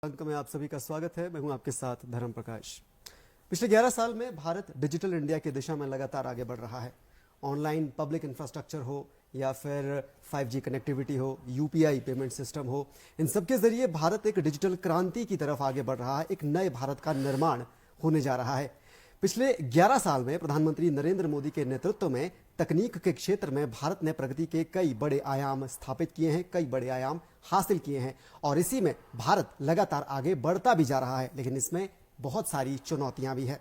अंक में आप सभी का स्वागत है। मैं हूं आपके साथ धर्म प्रकाश। पिछले 11 साल में भारत डिजिटल इंडिया की दिशा में लगातार आगे बढ़ रहा है। ऑनलाइन पब्लिक इंफ्रास्ट्रक्चर हो या फिर 5G कनेक्टिविटी हो, यूपीआई पेमेंट सिस्टम हो, इन सब के जरिए भारत एक डिजिटल क्रांति की तरफ आगे बढ़ रहा है। एक नए भारत का निर्माण होने जा रहा है। पिछले 11 साल में प्रधानमंत्री नरेंद्र मोदी के नेतृत्व में तकनीक के क्षेत्र में भारत ने प्रगति के कई बड़े आयाम स्थापित किए हैं, कई बड़े आयाम हासिल किए हैं और इसी में भारत लगातार आगे बढ़ता भी जा रहा है। लेकिन इसमें बहुत सारी चुनौतियां भी है।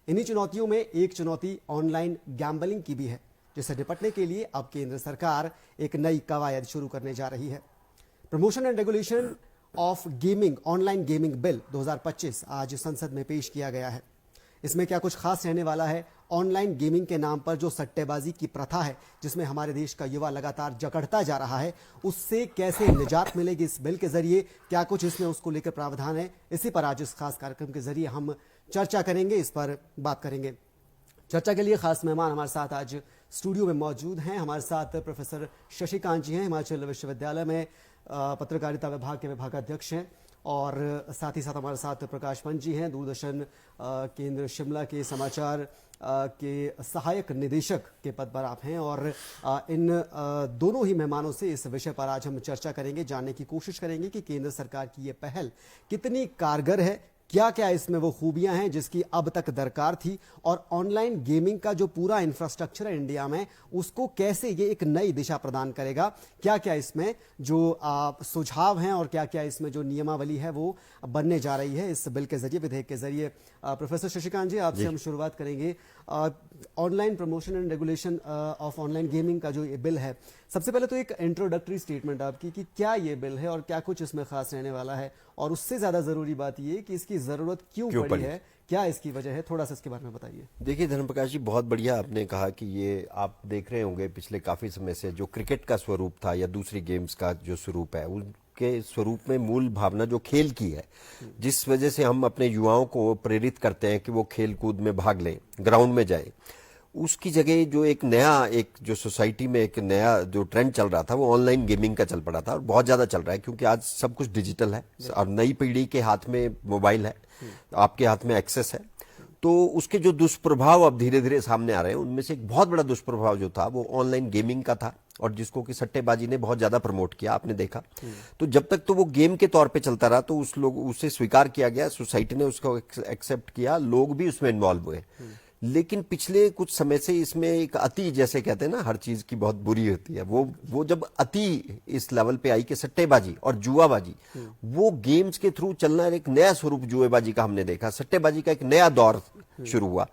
इन्हीं चुनौतियों में एक चुनौती ऑनलाइन गैम्बलिंग की भी है, जिससे निपटने के लिए अब केंद्र सरकार एक नई कवायद शुरू करने जा रही है। Promotion and regulation of gaming online gaming bill 2025 आज संसद में पेश किया गया है। इसमें क्या कुछ खास रहने वाला है? ऑनलाइन गेमिंग के नाम पर जो सट्टेबाजी की प्रथा है, जिसमें हमारे देश का युवा लगातार जकड़ता जा रहा है, उससे कैसे निजात मिलेगी इस बिल के जरिए? क्या कुछ इसमें उसको लेकर प्रावधान है? इसी पर आज इस खास कार्यक्रम के जरिए हम चर्चा करेंगे, इस पर बात करेंगे। चर्चा के लिए खास मेहमान हमारे साथ आज स्टूडियो में मौजूद हैं। हमारे साथ प्रोफेसर शशिकांत जी हैं, हिमाचल विश्वविद्यालय में पत्रकारिता विभाग के विभागाध्यक्ष हैं, और साथ ही साथ हमारे साथ प्रकाश पंत जी हैं, दूरदर्शन केंद्र शिमला के समाचार के सहायक निदेशक के पद पर आप हैं। और इन दोनों ही मेहमानों से इस विषय पर आज हम चर्चा करेंगे, जानने की कोशिश करेंगे कि केंद्र सरकार की ये पहल कितनी कारगर है, क्या क्या इसमें वो खूबियां हैं जिसकी अब तक दरकार थी, और ऑनलाइन गेमिंग का जो पूरा इंफ्रास्ट्रक्चर है इंडिया में, उसको कैसे ये एक नई दिशा प्रदान करेगा। क्या क्या इसमें जो सुझाव हैं और क्या क्या इसमें जो नियमावली है वो बनने जा रही है इस बिल के जरिए, विधेयक के जरिए। प्रोफेसर शशिकांत जी, आपसे हम शुरुआत करेंगे। Online promotion and regulation of online gaming का जो ये बिल है, सबसे पहले तो एक इंट्रोडक्टरी स्टेटमेंट आपकी कि क्या ये बिल है और क्या कुछ इसमें खास रहने वाला है, और उससे ज्यादा जरूरी बात ये कि इसकी जरूरत क्यों पड़ी है, क्या इसकी वजह है, थोड़ा सा इसके बारे में बताइए। देखिए धर्म प्रकाश जी, बहुत बढ़िया आपने कहा कि ये आप देख रहे होंगे पिछले काफी समय से जो क्रिकेट का स्वरूप था या दूसरी गेम्स का जो स्वरूप है, उनके स्वरूप में मूल भावना जो खेल की है, जिस वजह से हम अपने युवाओं को प्रेरित करते हैं कि वो खेल कूद में भाग लें, ग्राउंड में जाएं, उसकी जगह जो एक नया जो सोसाइटी में एक नया जो ट्रेंड चल रहा था वो ऑनलाइन गेमिंग का चल पड़ा था, और बहुत ज्यादा चल रहा है क्योंकि आज सब कुछ डिजिटल है और नई पीढ़ी के हाथ में मोबाइल है, आपके हाथ में एक्सेस है। तो उसके जो दुष्प्रभाव अब धीरे धीरे सामने आ रहे हैं, उनमें से एक बहुत बड़ा दुष्प्रभाव जो था वो ऑनलाइन गेमिंग का था, और जिसको कि सट्टेबाजी ने बहुत ज्यादा प्रमोट किया, आपने देखा। तो जब तक तो वो गेम के तौर पे चलता रहा तो उसे स्वीकार किया गया, सोसाइटी ने उसको एक्सेप्ट किया, लोग भी उसमें इन्वॉल्व हुए। लेकिन पिछले कुछ समय से इसमें एक अति, जैसे कहते हैं ना हर चीज की बहुत बुरी होती है, वो जब अति इस लेवल पे आई कि सट्टेबाजी और जुआबाजी, वो गेम्स के थ्रू चलना, एक नया स्वरूप जुएबाजी का हमने देखा, सट्टेबाजी का एक नया दौर शुरू हुआ,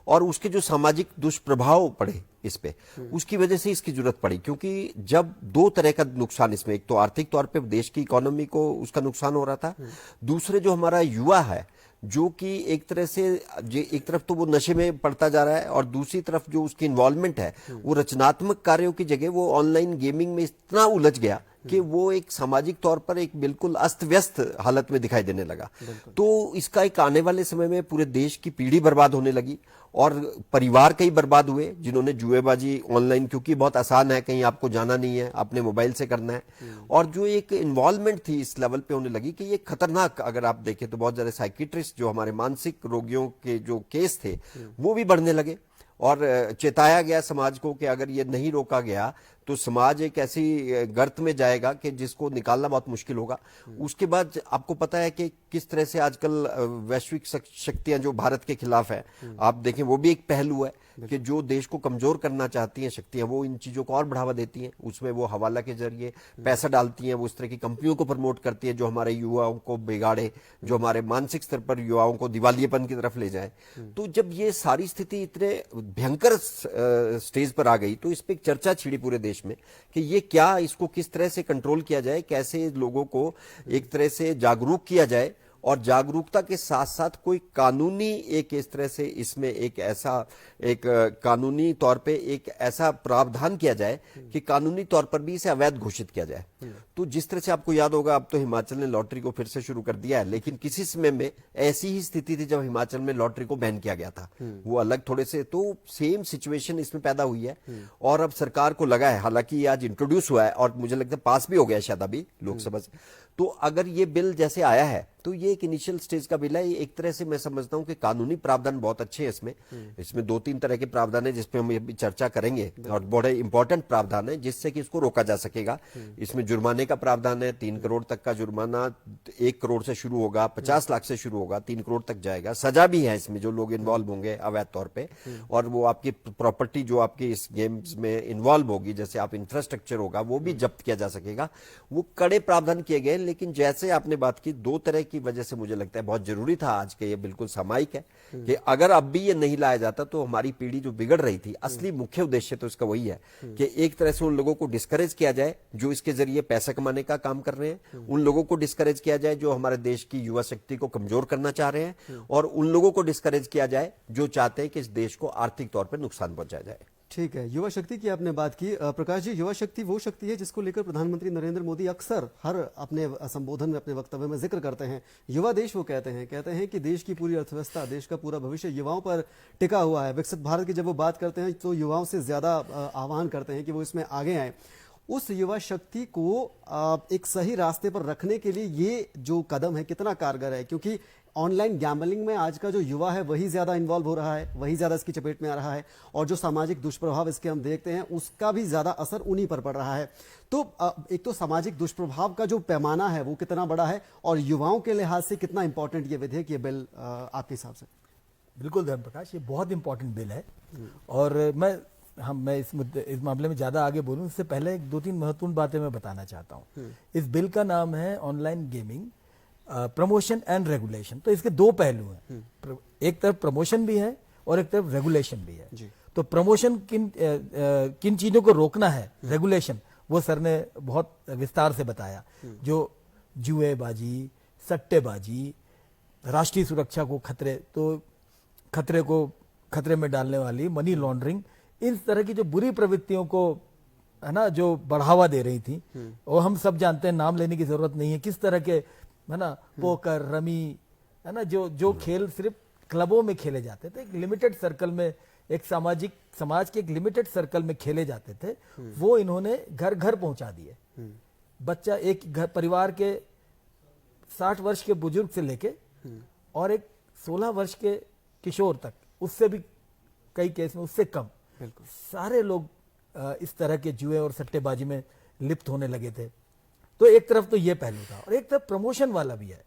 और उसके जो सामाजिक दुष्प्रभाव पड़े इस पे, उसकी वजह से इसकी जरूरत पड़ी। क्योंकि जब दो तरह का नुकसान इसमें, एक तो आर्थिक तौर पे देश की इकोनॉमी को उसका नुकसान हो रहा था, दूसरे जो हमारा युवा है जो कि एक तरह से एक तरफ तो वो नशे में पड़ता जा रहा है, और दूसरी तरफ जो उसकी इन्वॉल्वमेंट है वो रचनात्मक कार्यों की जगह वो ऑनलाइन गेमिंग में इतना उलझ गया कि वो एक सामाजिक तौर पर एक बिल्कुल अस्त व्यस्त हालत में दिखाई देने लगा। तो इसका एक आने वाले समय में पूरे देश की पीढ़ी बर्बाद होने लगी, और परिवार कई बर्बाद हुए जिन्होंने जुएबाजी ऑनलाइन, क्योंकि बहुत आसान है, कहीं आपको जाना नहीं है, आपने मोबाइल से करना है, और जो एक इन्वॉल्वमेंट थी इस लेवल पे होने लगी कि ये खतरनाक, अगर आप देखें तो बहुत ज्यादा साइकिट्रिस्ट जो हमारे मानसिक रोगियों के जो केस थे वो भी बढ़ने लगे, और चेताया गया समाज को कि अगर ये नहीं रोका गया तो समाज एक ऐसी गर्त में जाएगा कि जिसको निकालना बहुत मुश्किल होगा। उसके बाद आपको पता है कि किस तरह से आजकल वैश्विक शक्तियां जो भारत के खिलाफ है, आप देखें वो भी एक पहलू है कि जो देश को कमजोर करना चाहती हैं शक्तियां, वो इन चीजों को और बढ़ावा देती हैं, उसमें वो हवाला के जरिए पैसा डालती हैं, वो इस तरह की कंपनियों को प्रमोट करती है जो हमारे युवाओं को बिगाड़े, जो हमारे मानसिक स्तर पर युवाओं को दिवालियेपन की तरफ ले जाए। तो जब ये सारी स्थिति इतने भयंकर स्टेज पर आ गई तो इस पर एक चर्चा छिड़ी पूरे देश में कि ये क्या, इसको किस तरह से कंट्रोल किया जाए, कैसे लोगों को एक तरह से जागरूक किया जाए, और जागरूकता के साथ साथ कोई कानूनी एक इस तरह से इसमें एक ऐसा एक कानूनी तौर पे एक ऐसा प्रावधान किया जाए कि कानूनी तौर पर भी इसे अवैध घोषित किया जाए। तो जिस तरह से आपको याद होगा, अब तो हिमाचल ने लॉटरी को फिर से शुरू कर दिया है, लेकिन किसी समय में ऐसी ही स्थिति थी जब हिमाचल में लॉटरी को बैन किया गया था, वो अलग थोड़े से, तो सेम सिचुएशन इसमें पैदा हुई है। और अब सरकार को लगा है, हालांकि ये आज इंट्रोड्यूस हुआ है और मुझे लगता है पास भी हो गया शायद अभी लोकसभा से, तो अगर ये बिल जैसे आया है तो ये एक इनिशियल स्टेज का बिल है। एक तरह से मैं समझता हूं कि कानूनी प्रावधान बहुत अच्छे हैं इसमें। इसमें 2-3 तरह के प्रावधान है जिसपे हम अभी चर्चा करेंगे, और बड़े इंपॉर्टेंट प्रावधान है जिससे कि इसको रोका जा सकेगा। इसमें जुर्माने का प्रावधान है, 3 करोड़ तक का जुर्माना, 1 करोड़ से शुरू होगा, 50 लाख से शुरू होगा, 3 करोड़ तक जाएगा। सजा भी है इसमें जो लोग इन्वॉल्व होंगे अवैध तौर पे, और वो आपकी प्रॉपर्टी जो आपकी इस गेम्स में इन्वॉल्व होगी, जैसे आप इंफ्रास्ट्रक्चर होगा, वो भी जब्त किया जा सकेगा। वो कड़े प्रावधान किए गए। लेकिन जैसे आपने बात की, 2 तरह की वजह से मुझे लगता है बहुत जरूरी था आज के, ये बिल्कुल सामयिक है कि अगर अब भी ये नहीं लाया जाता तो हमारी पीढ़ी जो बिगड़ रही थी, असली मुख्य उद्देश्य तो इसका वही है कि एक तरह से उन लोगों को डिस्करेज किया जाए जो इसके जरिए पैसा कमाने का काम कर रहे हैं, उन लोगों को डिस्करेज किया जाए जो हमारे देश की युवा शक्ति को कमजोर करना चाह रहे हैं, और उन लोगों को डिस्करेज किया जाए जो चाहते हैं कि इस देश को आर्थिक तौर पर नुकसान पहुंचाया जाए। ठीक है, युवा शक्ति की आपने बात की। प्रकाश जी, युवा शक्ति वो शक्ति है जिसको लेकर प्रधानमंत्री नरेंद्र मोदी अक्सर हर अपने संबोधन में, अपने वक्तव्य में जिक्र करते हैं। युवा देश वो कहते हैं कि देश की पूरी अर्थव्यवस्था, देश का पूरा भविष्य युवाओं पर टिका हुआ है। विकसित भारत की जब वो बात करते हैं तो युवाओं से ज्यादा आह्वान करते हैं कि वो इसमें आगे आए। उस युवा शक्ति को एक सही रास्ते पर रखने के लिए ये जो कदम है कितना कारगर है? क्योंकि ऑनलाइन गैम्बलिंग में आज का जो युवा है वही ज्यादा इन्वॉल्व हो रहा है, वही ज्यादा इसकी चपेट में आ रहा है, और जो सामाजिक दुष्प्रभाव इसके हम देखते हैं उसका भी ज्यादा असर उन्हीं पर पड़ रहा है। तो एक तो सामाजिक दुष्प्रभाव का जो पैमाना है वो कितना बड़ा है, और युवाओं के लिहाज से कितना इंपॉर्टेंट ये विधेयक, ये बिल आपके हिसाब से? बिल्कुल धर्म प्रकाश, ये बहुत इंपॉर्टेंट बिल है। और मैं इस मामले में ज्यादा आगे बोलूं उससे पहले 2-3 महत्वपूर्ण बातें मैं बताना चाहता हूं। इस बिल का नाम है online gaming promotion and regulation. तो इसके 2 पहलू हैं, एक तरफ प्रमोशन भी है और एक तरफ रेगुलेशन भी है। तो प्रमोशन किन चीजों को रोकना है, रेगुलेशन वो सर ने बहुत विस्तार से बताया। जो जुएबाजी, सट्टेबाजी, राष्ट्रीय सुरक्षा को खतरे में डालने वाली मनी लॉन्ड्रिंग, इस तरह की जो बुरी प्रवृत्तियों को है ना जो बढ़ावा दे रही थी, वो हम सब जानते हैं, नाम लेने की जरूरत नहीं है। किस तरह के है ना पोकर, रमी, है ना जो खेल सिर्फ क्लबों में खेले जाते थे, एक लिमिटेड सर्कल में, एक समाज के एक लिमिटेड सर्कल में खेले जाते थे, वो इन्होंने घर घर पहुंचा दिए। बच्चा एक घर परिवार के 60 वर्ष के बुजुर्ग से लेके और एक 16 वर्ष के किशोर तक, उससे भी कई केस में उससे कम, सारे लोग इस तरह के जुए और सट्टेबाजी में लिप्त होने लगे थे। तो एक तरफ तो ये पहलू था, और एक तरफ प्रमोशन वाला भी है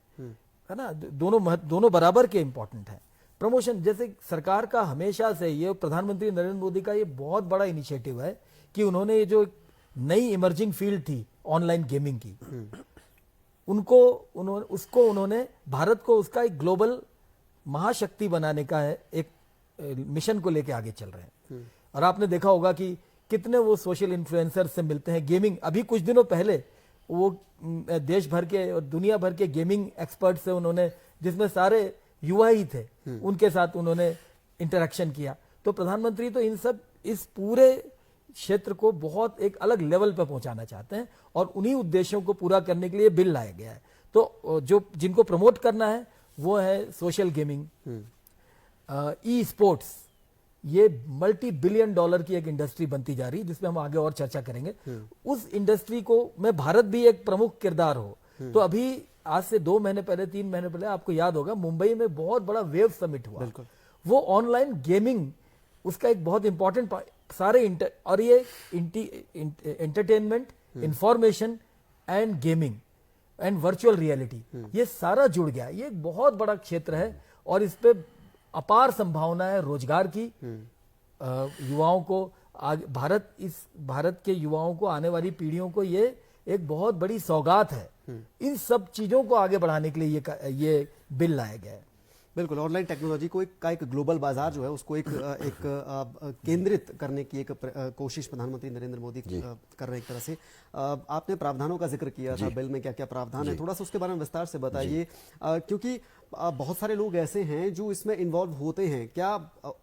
ना। दोनों बराबर के इंपॉर्टेंट है। प्रमोशन, जैसे सरकार का हमेशा से ये, प्रधानमंत्री नरेंद्र मोदी का ये बहुत बड़ा इनिशिएटिव है कि उन्होंने ये जो नई इमर्जिंग फील्ड थी ऑनलाइन गेमिंग की, उन्होंने भारत को उसका एक ग्लोबल महाशक्ति बनाने का है, एक मिशन को लेके आगे चल रहे हैं। और आपने देखा होगा कि कितने वो सोशल इन्फ्लुएंसर से मिलते हैं। गेमिंग, अभी कुछ दिनों पहले वो देश भर के और दुनिया भर के गेमिंग एक्सपर्ट से उन्होंने, जिसमें सारे युवा ही थे, उनके साथ उन्होंने इंटरेक्शन किया। तो प्रधानमंत्री तो इस पूरे क्षेत्र को बहुत एक अलग लेवल पर पहुंचाना चाहते हैं, और उन्हीं उद्देश्यों को पूरा करने के लिए बिल लाया गया है। तो जिनको प्रमोट करना है वो है सोशल गेमिंग, ई स्पोर्ट्स, ये $multi-billion की एक इंडस्ट्री बनती जा रही है, जिसमें हम आगे और चर्चा करेंगे। उस इंडस्ट्री को में भारत भी एक प्रमुख किरदार हो। तो अभी आज से 2 महीने पहले, 3 महीने पहले, आपको याद होगा मुंबई में बहुत बड़ा वेव समिट हुआ। वो ऑनलाइन गेमिंग उसका एक बहुत इंपॉर्टेंट सारे और ये entertainment, information and gaming and virtual reality, ये सारा जुड़ गया। ये एक बहुत बड़ा क्षेत्र है, और इस पे अपार संभावना है रोजगार की। युवाओं को भारत के युवाओं को, आने वाली पीढ़ियों को ये एक बहुत बड़ी सौगात है। इन सब चीजों को आगे बढ़ाने के लिए ये बिल लाया गया है। बिल्कुल, ऑनलाइन टेक्नोलॉजी को एक ग्लोबल बाजार जो है उसको एक केंद्रित करने की एक कोशिश प्रधानमंत्री नरेंद्र मोदी कर रहे हैं एक तरह से। आपने प्रावधानों का जिक्र किया था, बिल में क्या क्या प्रावधान है, थोड़ा सा उसके बारे में विस्तार से बताइए। क्योंकि बहुत सारे लोग ऐसे हैं जो इसमें इन्वॉल्व होते हैं, क्या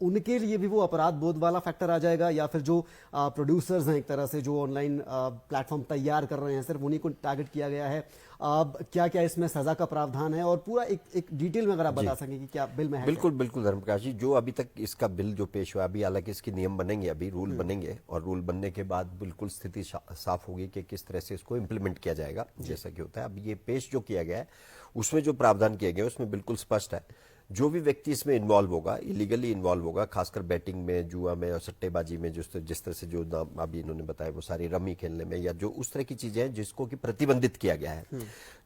उनके लिए भी वो अपराध बोध वाला फैक्टर आ जाएगा, या फिर जो प्रोड्यूसर्स हैं एक तरह से जो ऑनलाइन प्लेटफॉर्म तैयार कर रहे हैं सिर्फ उन्हीं को टारगेट किया गया है? क्या क्या इसमें सजा का प्रावधान है, और पूरा एक डिटेल में अगर आप बता सकें कि क्या बिल में है? बिल्कुल बिल्कुल धर्मप्रकाश जी, जो अभी तक इसका बिल जो पेश हुआ, अभी हालांकि इसके नियम बनेंगे, अभी रूल बनेंगे, और रूल बनने के बाद बिल्कुल स्थिति साफ होगी कि किस तरह से इसको इम्प्लीमेंट किया जाएगा जैसा कि होता है। अब ये पेश जो किया गया है उसमें जो प्रावधान किए गए उसमें बिल्कुल स्पष्ट है, जो भी व्यक्ति इसमें इन्वॉल्व होगा, इलीगली इन्वॉल्व होगा, खासकर बैटिंग में, जुआ में और सट्टेबाजी में, जिस तरह से जो नाम अभी इन्होंने बताया वो सारी रमी खेलने में, या जो उस तरह की चीजें हैं जिसको कि प्रतिबंधित किया गया है,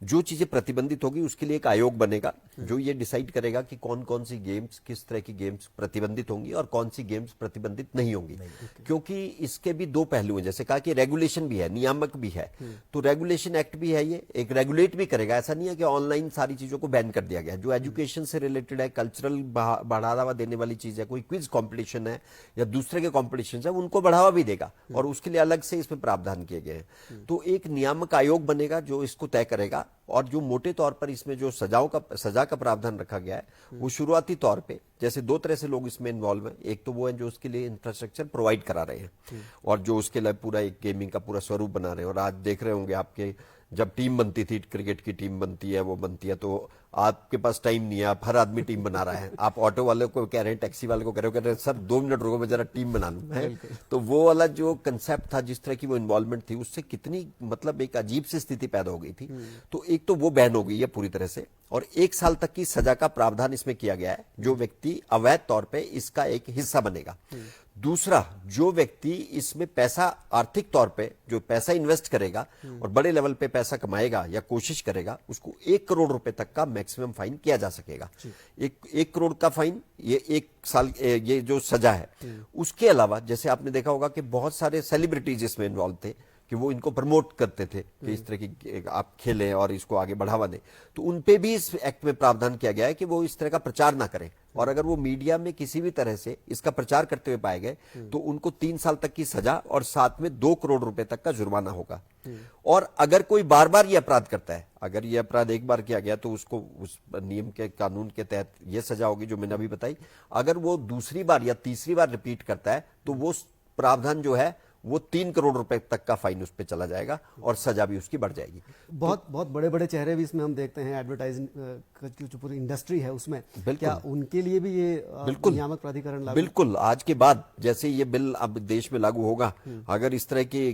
जो चीजें प्रतिबंधित होगी उसके लिए एक आयोग बनेगा जो ये डिसाइड करेगा कि कौन कौन सी गेम्स, किस तरह की गेम्स प्रतिबंधित होंगी और कौन सी गेम्स प्रतिबंधित नहीं होंगी। क्योंकि इसके भी दो पहलू हैं, जैसे कहा कि रेगुलेशन भी है, नियामक भी है, तो रेगुलेशन एक्ट भी है, ये एक रेगुलेट भी करेगा। ऐसा नहीं है कि ऑनलाइन सारी चीजों को बैन कर दिया गया है। जो एजुकेशन से रिलेटेड है, कल्चरल बढ़ावा देने वाली चीज है, कोई क्विज कंपटीशन है या दूसरे के कंपटीशन है, उनको बढ़ावा भी देगा और उसके लिए अलग से इसमें प्रावधान किए गए हैं। तो एक नियामक आयोग बनेगा जो इसको तय करेगा, और जो मोटे तौर पर इसमें जो सजा का प्रावधान रखा गया है वो शुरुआती तौर पे, जैसे दो तरह से लोग इसमें इन्वॉल्व हैं। एक तो वो है जो उसके लिए इंफ्रास्ट्रक्चर प्रोवाइड करा रहे हैं और जो उसके लिए पूरा एक गेमिंग का पूरा स्वरूप बना रहे हैं। और आज देख रहे होंगे आपके, जब टीम बनती थी, क्रिकेट की टीम बनती है, वो बनती है, तो आपके पास टाइम नहीं है, आप हर आदमी टीम बना रहा है। आप ऑटो वाले को कह रहे हैं, टैक्सी वाले को कह रहे हैं सर 2 मिनट रुको मैं जरा टीम बना लूं, है? तो वो वाला जो कंसेप्ट था, जिस तरह की वो इन्वॉल्वमेंट थी, उससे कितनी मतलब एक अजीब सी स्थिति पैदा हो गई थी। तो एक तो वो बैन हो गई है पूरी तरह से, और 1 साल तक की सजा का प्रावधान इसमें किया गया है जो व्यक्ति अवैध तौर पर इसका एक हिस्सा बनेगा। दूसरा, जो व्यक्ति इसमें पैसा आर्थिक तौर पे जो पैसा इन्वेस्ट करेगा और बड़े लेवल पे पैसा कमाएगा या कोशिश करेगा, उसको 1 करोड़ रुपए तक का मैक्सिमम फाइन किया जा सकेगा। 1 करोड़ का फाइन, ये 1 साल, ये जो सजा है। उसके अलावा जैसे आपने देखा होगा कि बहुत सारे सेलिब्रिटीज इसमें इन्वॉल्व थे कि वो इनको प्रमोट करते थे कि इस तरह की आप खेलें और इसको आगे बढ़ावा दें, तो उनपे भी इस एक्ट में प्रावधान किया गया है कि वो इस तरह का प्रचार ना करें, और अगर वो मीडिया में किसी भी तरह से इसका प्रचार करते हुए पाए गए तो उनको 3 साल तक की सजा और साथ में 2 करोड़ रुपए तक का जुर्माना होगा। और अगर कोई बार बार ये अपराध करता है, अगर ये अपराध एक बार किया गया तो उसको उस नियम के कानून के तहत ये सजा होगी जो मैंने अभी बताई। अगर वो दूसरी बार या तीसरी बार रिपीट करता है तो वो प्रावधान जो है वो 3 करोड़ रुपए तक का फाइन उस पर चला जाएगा और सजा भी उसकी बढ़ जाएगी। बहुत बड़े बड़े चेहरे भी इसमें हम देखते हैं, एडवर्टाइजिंग जो पूरी इंडस्ट्री है उसमें, क्या उनके लिए भी ये नियामक प्राधिकरण लागू? बिल्कुल, आज के बाद जैसे ये बिल अब देश में लागू होगा, अगर इस तरह की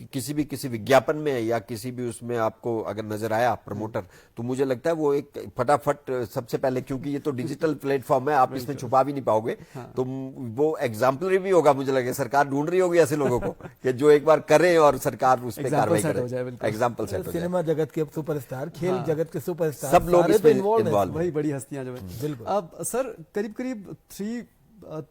किसी विज्ञापन में या किसी भी उसमें आपको अगर नजर आया प्रमोटर, तो मुझे लगता है वो एक फटाफट सबसे पहले, क्योंकि ये तो डिजिटल प्लेटफॉर्म है, आप इसमें छुपा भी नहीं पाओगे, तो वो एग्जाम्पलरी भी होगा। मुझे लगे सरकार ढूंढ रही होगी ऐसे लोगों कि जो एक बार करें और सरकार उस पर कार्रवाई करे, एग्जाम्पल सेट हो जाए। सिनेमा जगत के सुपरस्टार, खेल जगत के सुपरस्टार, सब लोग इसमें इन्वॉल्व, वही बड़ी हस्तियां जो है। बिल्कुल। अब सर करीब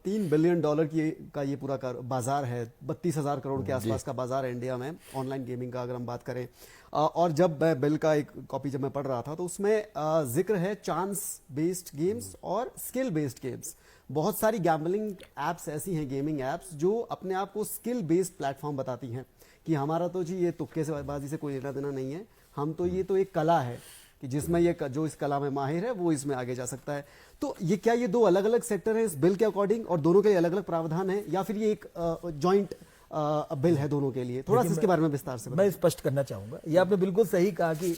3 बिलियन डॉलर का ये पूरा बाजार है, 32,000 करोड़ के आसपास का बाजार है इंडिया में ऑनलाइन गेमिंग का, अगर हम बात करें। और जब मैं बिल का एक कॉपी जब मैं पढ़ रहा था तो उसमें जिक्र है चांस बेस्ड गेम्स और स्किल बेस्ड गेम्स। बहुत सारी गैम्बलिंग एप्स ऐसी हैं, गेमिंग एप्स, जो अपने आप को स्किल बेस्ड प्लेटफॉर्म बताती हैं कि हमारा तो जी ये तुक्के से बाजी से कोई लेना देना नहीं है, हम तो ये तो एक कला है कि जिसमें ये जो इस कला में माहिर है वो इसमें आगे जा सकता है। तो ये क्या ये 2 अलग अलग सेक्टर हैं इस बिल के अकॉर्डिंग, और दोनों के लिए अलग अलग प्रावधान है, या फिर ये एक जॉइंट बिल है दोनों के लिए? थोड़ा सा इसके बारे में विस्तार से मैं स्पष्ट करना चाहूंगा। ये आपने बिल्कुल सही कहा कि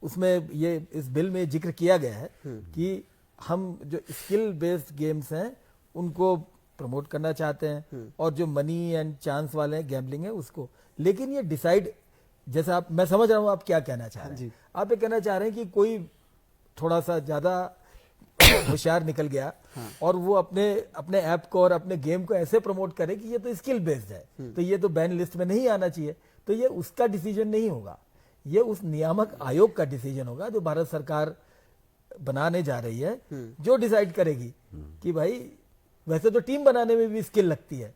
उसमें ये इस बिल में जिक्र किया गया है कि हम जो स्किल बेस्ड गेम्स हैं उनको प्रमोट करना चाहते हैं, और जो मनी एंड चांस वाले हैं, गैम्बलिंग है, उसको। लेकिन ये डिसाइड, जैसे आप, मैं समझ रहा हूं आप क्या कहना चाह रहे हैं। आप ये कहना चाह रहे हैं कि कोई थोड़ा सा ज्यादा होशियार निकल गया और वो अपने ऐप को और अपने गेम को ऐसे प्रमोट करे कि ये तो स्किल बेस्ड है, तो ये तो बैन लिस्ट में नहीं आना चाहिए। तो ये उसका डिसीजन नहीं होगा, ये उस नियामक आयोग का डिसीजन होगा जो भारत सरकार बनाने जा रही है, जो डिसाइड करेगी कि भाई वैसे तो टीम बनाने में भी स्किल लगती है,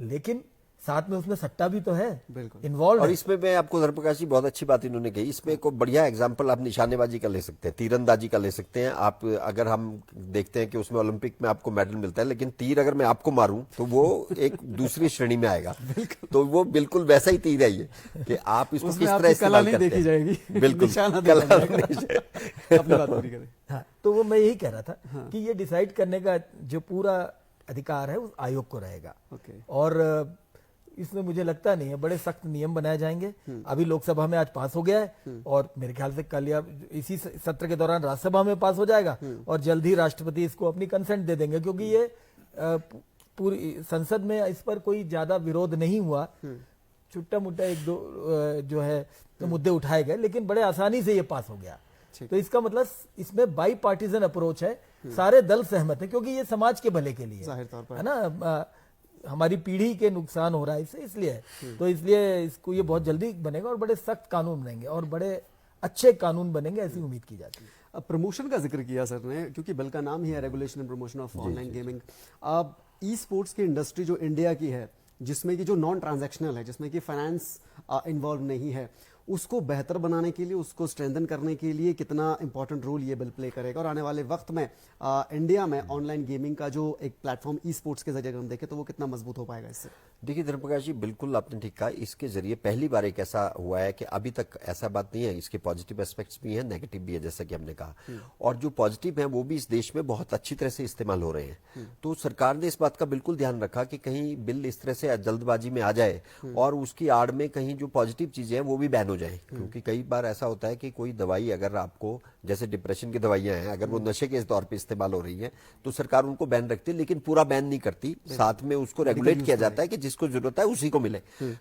लेकिन साथ में उसमें सट्टा भी तो है बिल्कुल। इन्वॉल्व और है। इसमें मैं आपको धर्मप्रकाश जी बहुत अच्छी बात इन्होंने कही, इसमें एक बढ़िया एग्जांपल आप निशानेबाजी का ले सकते हैं, तीरंदाजी का ले सकते हैं आप। अगर हम देखते हैं कि उसमें ओलंपिक में आपको मेडल मिलता है, लेकिन तीर अगर मैं आपको मारूं तो वो एक दूसरी श्रेणी में आएगा। तो वो बिल्कुल वैसा ही तीर है ये, कि आप इसको किस तरह इस्तेमाल करते हैं। देखी जाएगी, बिल्कुल निशाना कला देखा जाएगा। अपनी बात पूरी करें। हाँ, तो वो मैं यही कह रहा था कि ये डिसाइड करने का जो पूरा अधिकार है उस आयोग को रहेगा। ओके। और इसमें मुझे लगता नहीं है बड़े सख्त नियम बनाए जाएंगे। अभी लोकसभा में आज पास हो गया है और मेरे ख्याल से कल या इसी सत्र के दौरान राज्यसभा में पास हो जाएगा और जल्द ही राष्ट्रपति इसको अपनी कंसेंट दे देंगे, क्योंकि ये पूरी संसद में इस पर कोई ज्यादा विरोध नहीं हुआ। छुट्टा मुट्टा एक दो जो है तो मुद्दे उठाए गए, लेकिन बड़े आसानी से ये पास हो गया। तो इसका मतलब इसमें बाई पार्टीजन अप्रोच है, सारे दल सहमत है, क्योंकि ये समाज के भले के लिए जाहिर तौर पर है ना, हमारी पीढ़ी के नुकसान हो रहा है इससे, इसलिए तो इसलिए इसको ये बहुत जल्दी बनेगा और बड़े सख्त कानून बनेंगे और बड़े अच्छे कानून बनेंगे, ऐसी उम्मीद की जाती है। अब प्रमोशन का जिक्र किया सर ने, क्योंकि बिल का नाम ही है regulation and promotion of online gaming. अब ई स्पोर्ट्स की इंडस्ट्री जो इंडिया की है, जिसमें कि जो नॉन ट्रांजैक्शनल है, जिसमें कि फाइनेंस इन्वॉल्व नहीं है, उसको बेहतर बनाने के लिए, उसको स्ट्रेंथन करने के लिए कितना इंपॉर्टेंट रोल ये बिल प्ले करेगा। और आने वाले वक्त में इंडिया में ऑनलाइन गेमिंग का जो एक प्लेटफॉर्म ई स्पोर्ट्स के जरिए हम देखें तो वो कितना मजबूत हो पाएगा इससे। देखिए धर्मप्रकाश जी, बिल्कुल आपने ठीक कहा। इसके जरिए पहली बार एक ऐसा हुआ है कि अभी तक ऐसा बात नहीं है, इसके पॉजिटिव एस्पेक्ट्स भी हैं, नेगेटिव भी है, जैसा कि हमने कहा। और जो पॉजिटिव है वो भी इस देश में बहुत अच्छी तरह से इस्तेमाल हो रहे हैं। तो सरकार ने इस बात का बिल्कुल ध्यान रखा कि कहीं बिल इस तरह से जल्दबाजी में आ जाए और उसकी आड़ में कहीं जो पॉजिटिव चीजें हैं वो भी बैन हो जाए। क्योंकि कई बार ऐसा होता है कि कोई दवाई अगर आपको, जैसे डिप्रेशन की दवाइयां हैं, अगर वो नशे के तौर पे इस्तेमाल हो रही है तो सरकार उनको बैन रखती है, लेकिन पूरा बैन नहीं करती। साथ में उसको रेगुलेट किया जाता है कि जिसको जरूरत है उसी को मिले।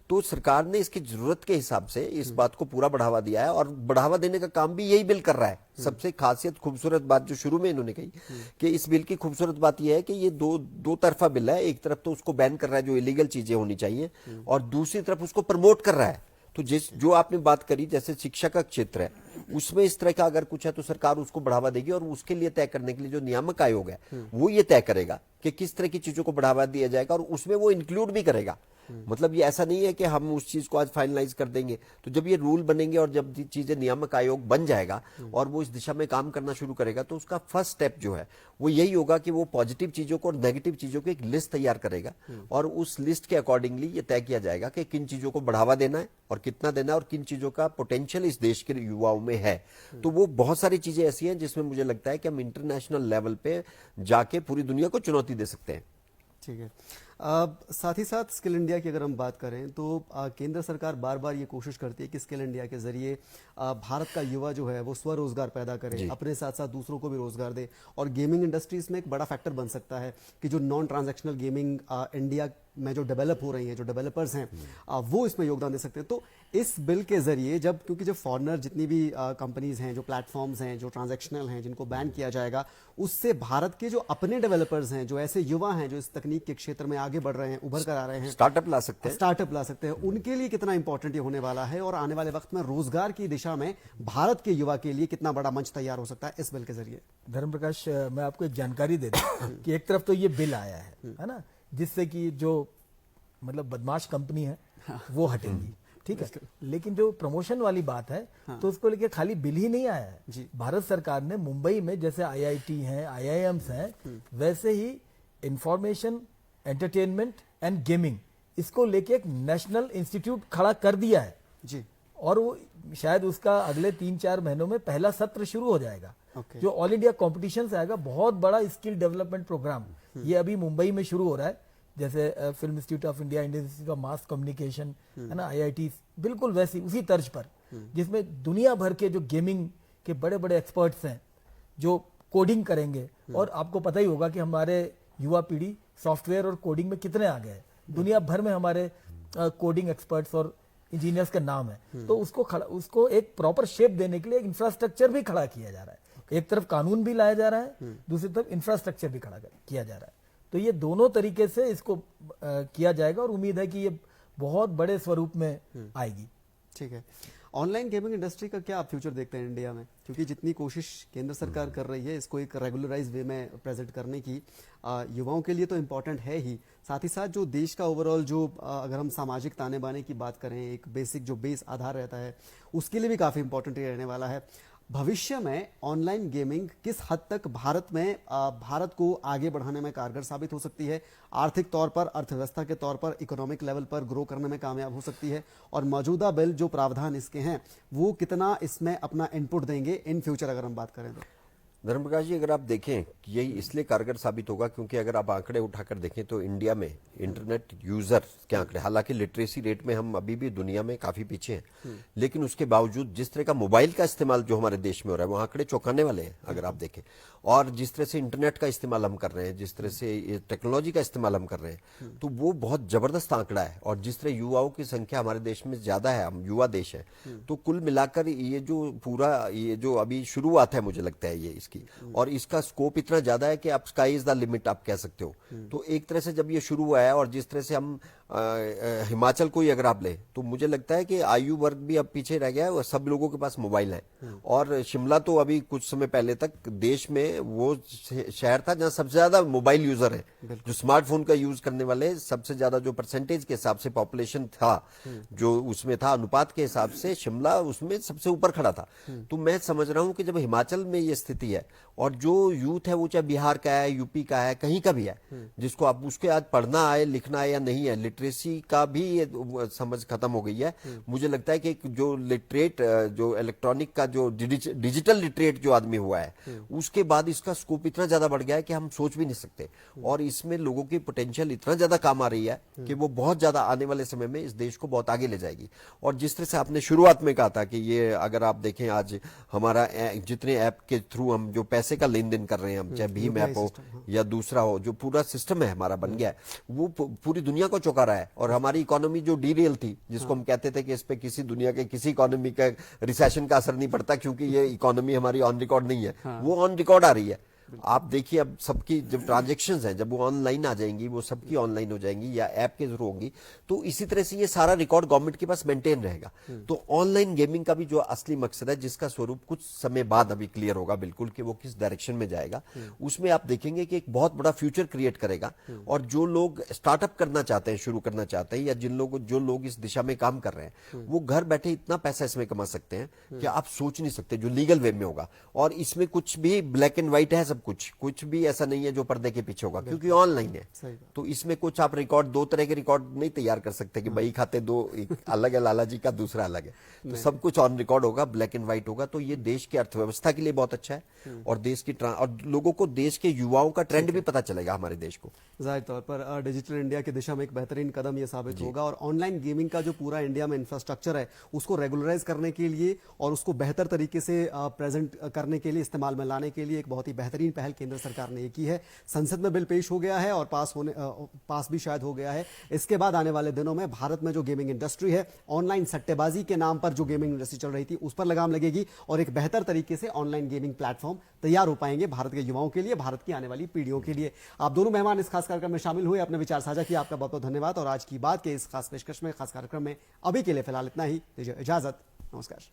तो सरकार ने इसकी जरूरत के हिसाब से इस बात को पूरा बढ़ावा दिया है और बढ़ावा देने का काम भी यही बिल कर रहा है। सबसे खासियत, खूबसूरत बात जो शुरू में इन्होंने कही कि इस बिल की खूबसूरत बात यह है कि ये दो तरफा बिल है। एक तरफ तो उसको बैन कर रहा है जो इलीगल चीजें होनी चाहिए, और दूसरी तरफ उसको प्रमोट कर रहा है। तो जो आपने बात करी, जैसे शिक्षा का क्षेत्र है, उसमें इस तरह का अगर कुछ है तो सरकार उसको बढ़ावा देगी और उसके लिए तय करने के लिए जो नियामक आयोग है वो ये तय करेगा कि किस तरह की चीजों को बढ़ावा दिया जाएगा, और उसमें वो इंक्लूड भी करेगा। मतलब ये ऐसा नहीं है कि हम उस चीज को आज फाइनलाइज कर देंगे। तो जब ये रूल बनेंगे और जब चीजें नियामक आयोग बन जाएगा और वो इस दिशा में काम करना शुरू करेगा, तो उसका फर्स्ट स्टेप जो है वो यही होगा कि वो पॉजिटिव चीजों को और नेगेटिव चीजों की एक लिस्ट तैयार करेगा और उस लिस्ट के अकॉर्डिंगली ये तय किया जाएगा कि किन चीजों को बढ़ावा देना है और कितना देना है और किन चीजों का पोटेंशियल इस देश के युवाओं में है। तो वो बहुत सारी चीजें ऐसी हैं जिसमें मुझे लगता है कि हम इंटरनेशनल लेवल पे जाके पूरी दुनिया को चुनौती दे सकते हैं। ठीक है। साथ ही साथ स्किल इंडिया की अगर हम बात करें तो केंद्र सरकार बार बार ये कोशिश करती है कि स्किल इंडिया के जरिए भारत का युवा जो है वो स्वरोजगार पैदा करे, अपने साथ साथ दूसरों को भी रोजगार दे। और गेमिंग इंडस्ट्रीज में एक बड़ा फैक्टर बन सकता है कि जो नॉन ट्रांजैक्शनल गेमिंग इंडिया में जो डेवलप हो रही हैं, जो डेवलपर्स हैं, वो इसमें योगदान दे सकते हैं। तो इस बिल के जरिए क्योंकि जब फॉरेनर जितनी भी कंपनीज हैं, जो प्लेटफॉर्म्स हैं, जो ट्रांजैक्शनल हैं, जिनको बैन किया जाएगा, उससे भारत के जो अपने डेवलपर्स हैं, जो ऐसे युवा हैं जो इस तकनीक के क्षेत्र में आगे बढ़ रहे हैं, उभर कर आ रहे हैं, स्टार्टअप ला सकते हैं, उनके लिए कितना इंपॉर्टेंट ये होने वाला है और आने वाले वक्त में रोजगार की दिशा में भारत के युवा के लिए कितना बड़ा मंच तैयार हो सकता है इस बिल के जरिए। धर्मप्रकाश, मैं आपको एक जानकारी दे दूं कि एक तरफ तो ये बिल आया है ना, जिससे कि जो मतलब बदमाश कंपनी है वो हटेंगी, ठीक है। लेकिन जो प्रमोशन वाली बात है तो उसको लेके खाली बिल ही नहीं आया है। भारत सरकार ने मुंबई में जैसे आईआईटी हैं, आईआईएम्स हैं, वैसे ही इंफॉर्मेशन एंटरटेनमेंट एंड गेमिंग, इसको लेके एक नेशनल इंस्टीट्यूट खड़ा कर दिया है जी। और वो शायद उसका अगले 3-4 महीनों में पहला सत्र शुरू हो जाएगा। जो ऑल इंडिया कॉम्पिटिशन से आएगा, बहुत बड़ा स्किल डेवलपमेंट प्रोग्राम, ये अभी मुंबई में शुरू हो रहा है। जैसे film institute of India, Indian institute of mass communication, है ना, आईआईटी, बिल्कुल वैसी उसी तर्ज पर, जिसमें दुनिया भर के जो गेमिंग के बड़े बड़े एक्सपर्ट्स हैं जो कोडिंग करेंगे। और आपको पता ही होगा कि हमारे युवा पीढ़ी सॉफ्टवेयर और कोडिंग में कितने आगे है। दुनिया भर में हमारे कोडिंग एक्सपर्ट्स और इंजीनियर्स के नाम है। तो उसको एक प्रॉपर शेप देने के लिए एक इंफ्रास्ट्रक्चर भी खड़ा किया जा रहा है। एक तरफ कानून भी लाया जा रहा है, दूसरी तरफ इंफ्रास्ट्रक्चर भी खड़ा किया जा रहा है। तो ये दोनों तरीके से इसको किया जाएगा और उम्मीद है कि ये बहुत बड़े स्वरूप में आएगी। ठीक है, ऑनलाइन गेमिंग इंडस्ट्री का क्या आप फ्यूचर देखते हैं इंडिया में? क्योंकि जितनी कोशिश केंद्र सरकार कर रही है इसको एक रेगुलराइज वे में प्रेजेंट करने की, युवाओं के लिए तो इम्पोर्टेंट है ही, साथ ही साथ जो देश का ओवरऑल जो अगर हम सामाजिक ताने बाने की बात करें, एक बेसिक जो बेस आधार रहता है उसके लिए भी काफ़ी इंपॉर्टेंट रहने वाला है। भविष्य में ऑनलाइन गेमिंग किस हद तक भारत को आगे बढ़ाने में कारगर साबित हो सकती है, आर्थिक तौर पर, अर्थव्यवस्था के तौर पर, इकोनॉमिक लेवल पर ग्रो करने में कामयाब हो सकती है, और मौजूदा बिल जो प्रावधान इसके हैं वो कितना इसमें अपना इनपुट देंगे इन फ्यूचर अगर हम बात करें तो? धर्मप्रकाश जी, अगर आप देखें, यही इसलिए कारगर साबित होगा क्योंकि अगर आप आंकड़े उठाकर देखें तो इंडिया में इंटरनेट यूजर के आंकड़े, हालांकि लिटरेसी रेट में हम अभी भी दुनिया में काफी पीछे हैं, लेकिन उसके बावजूद जिस तरह का मोबाइल का इस्तेमाल जो हमारे देश में हो रहा है वो आंकड़े चौंकाने वाले हैं अगर आप देखें। और जिस तरह से इंटरनेट का इस्तेमाल हम कर रहे हैं, जिस तरह से टेक्नोलॉजी का इस्तेमाल हम कर रहे हैं, तो वो बहुत जबरदस्त आंकड़ा है। और जिस तरह युवाओं की संख्या हमारे देश में ज्यादा है, हम युवा देश है, तो कुल मिलाकर ये जो पूरा ये जो अभी शुरुआत है मुझे लगता है ये इसकी, और इसका स्कोप इतना ज्यादा है कि आप स्काई इज द लिमिट आप कह सकते हो। तो एक तरह से जब ये शुरू हुआ है, और जिस तरह से हम हिमाचल को ही अगर आप ले, तो मुझे लगता है कि आयु वर्ग भी अब पीछे रह गया है और सब लोगों के पास मोबाइल है। और शिमला तो अभी कुछ समय पहले तक देश में वो शहर था जहां सबसे ज्यादा मोबाइल यूजर है, जो स्मार्टफोन का यूज करने वाले सबसे ज्यादा जो परसेंटेज के हिसाब से पॉपुलेशन था, जो उसमें था अनुपात के हिसाब से शिमला उसमें सबसे ऊपर खड़ा था। तो मैं समझ रहा हूं कि जब हिमाचल में ये स्थिति है, और जो यूथ है वो चाहे बिहार का है, यूपी का है, कहीं का भी है, जिसको आप उसके आज पढ़ना आए, लिखना आए या नहीं है, लिटरेसी का भी ये समझ खत्म हो गई है। मुझे लगता है कि जो लिटरेट, जो इलेक्ट्रॉनिक का जो डिजिटल लिटरेट जो आदमी हुआ है, उसके बाद इसका स्कोप इतना ज्यादा बढ़ गया है कि हम सोच भी नहीं सकते। और इसमें लोगों की पोटेंशियल इतना ज्यादा काम आ रही है कि वो बहुत ज्यादा आने वाले समय में इस देश को बहुत आगे ले जाएगी। और जिस तरह से आपने शुरुआत में कहा था कि ये अगर आप देखें आज हमारा जितने ऐप के थ्रू हम जो पैसे का लेन देन कर रहे हैं, हम चाहे भीम ऐप हो या दूसरा हो, जो पूरा सिस्टम है हमारा बन गया है, वो पूरी दुनिया को चौंका रहा है। और हमारी इकोनॉमी जो डीरेल थी, जिसको हम कहते थे कि इस पे किसी दुनिया के किसी इकोनॉमी का रिसेशन का असर नहीं पड़ता क्योंकि ये इकोनॉमी हमारी ऑन रिकॉर्ड नहीं है, वो ऑन रिकॉर्ड आ रही है। आप देखिए अब सबकी जब ट्रांजैक्शंस हैं, जब वो ऑनलाइन आ जाएंगी, वो सबकी ऑनलाइन हो जाएंगी या ऐप के थ्रू होंगी, तो इसी तरह से ये सारा रिकॉर्ड गवर्नमेंट के पास मेंटेन रहेगा। तो ऑनलाइन गेमिंग का भी जो असली मकसद है, जिसका स्वरूप कुछ समय बाद अभी क्लियर होगा बिल्कुल कि वो किस डायरेक्शन में जाएगा, उसमें आप देखेंगे कि एक बहुत बड़ा फ्यूचर क्रिएट करेगा। और जो लोग स्टार्टअप करना चाहते हैं, शुरू करना चाहते हैं, या जो लोग इस दिशा में काम कर रहे हैं, वो घर बैठे इतना पैसा इसमें कमा सकते हैं कि आप सोच नहीं सकते, जो लीगल वे में होगा। और इसमें कुछ भी ब्लैक एंड व्हाइट है, सब कुछ भी ऐसा नहीं है जो पर्दे के पीछे होगा, क्योंकि ऑनलाइन है। तो इसमें कुछ आप रिकॉर्ड, दो तरह के रिकॉर्ड नहीं तैयार कर सकते कि बही खाते दो, एक अलग है लाला जी का, दूसरा अलग है। तो सब कुछ ऑन रिकॉर्ड होगा, ब्लैक एंड व्हाइट होगा। तो ये देश की अर्थव्यवस्था के लिए बहुत अच्छा है, और देश की और लोगों को, देश के युवाओं का ट्रेंड भी पता चलेगा हमारे देश को। जाहिर तौर पर डिजिटल इंडिया की दिशा में एक बेहतरीन कदम यह साबित होगा। और ऑनलाइन गेमिंग का जो पूरा इंडिया में इंफ्रास्ट्रक्चर है उसको रेगुलराइज करने के लिए और उसको बेहतर तरीके से प्रेजेंट करने के लिए, इस्तेमाल में लाने के लिए एक बहुत ही बेहतरीन पहल केंद्र सरकार ने की है। संसद में बिल पेश हो गया है और पास भी शायद हो गया है। इसके बाद आने वाले दिनों में भारत में जो गेमिंग इंडस्ट्री है, ऑनलाइन सट्टेबाजी के नाम पर जो गेमिंग इंडस्ट्री चल रही थी, उस पर लगाम लगेगी और एक बेहतर तरीके से ऑनलाइन गेमिंग प्लेटफॉर्म तैयार हो पाएंगे भारत के युवाओं के लिए, भारत की आने वाली पीढ़ियों के लिए। आप दोनों मेहमान इस खास कार्यक्रम में शामिल हुए, अपने विचार साझा किया, आपका बहुत बहुत धन्यवाद। और आज की बात के इस खास पेशकश में, खास कार्यक्रम में अभी के लिए फिलहाल इतना ही। इजाजत, नमस्कार।